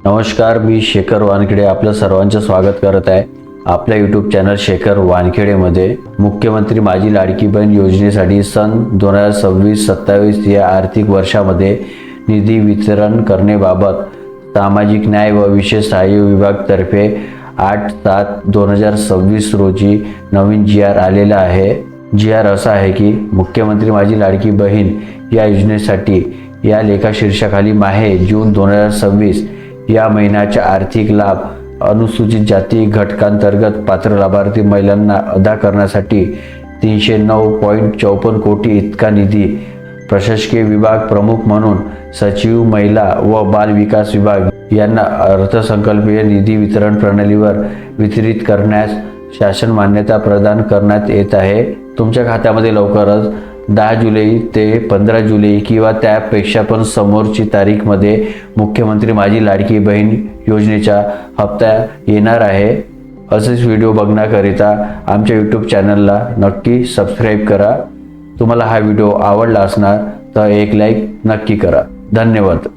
नमस्कार, मी शेखर वानखेडे आपलं सर्वांचं स्वागत करत आहे आपल्या यूट्यूब चॅनल शेखर वानखेडेमध्ये। मुख्यमंत्री माझी लाडकी बहीण योजनेसाठी सन 2026-27 या आर्थिक वर्षामध्ये निधी वितरण करण्याबाबत सामाजिक न्याय व विशेष सहाय्य विभागातर्फे 8/7/2026 रोजी नवीन GR आलेला आहे। GR असा आहे की मुख्यमंत्री माझी लाडकी बहीण या योजनेसाठी या लेखा शीर्षकाखाली माहे जून 2026 या महिन्याचा आर्थिक लाभ अनुसूचित जाती घटकांतर्गत पात्र लाभार्थी महिलांना अदा करण्यासाठी 309.54 कोटी इतका निधी प्रशासकीय विभाग प्रमुख म्हणून सचिव महिला व बाल विकास विभाग यांना अर्थसंकल्पीय निधी वितरण प्रणालीवर वितरित करण्यास शासन मान्यता प्रदान करण्यात येत आहे। तुमच्या खात्यामध्ये लवकरच 10 जुलै ते 15 जुलै किंवा त्यापेक्षा पण समोरची तारीखमध्ये मुख्यमंत्री माझी लाडकी बहीण योजनेचा हप्ता येणार आहे। असेच व्हिडिओ बघण्याकरिता आमच्या यूट्यूब चॅनलला नक्की सबस्क्राईब करा। तुम्हाला हा व्हिडिओ आवडला असणार तर एक लाईक नक्की करा। धन्यवाद।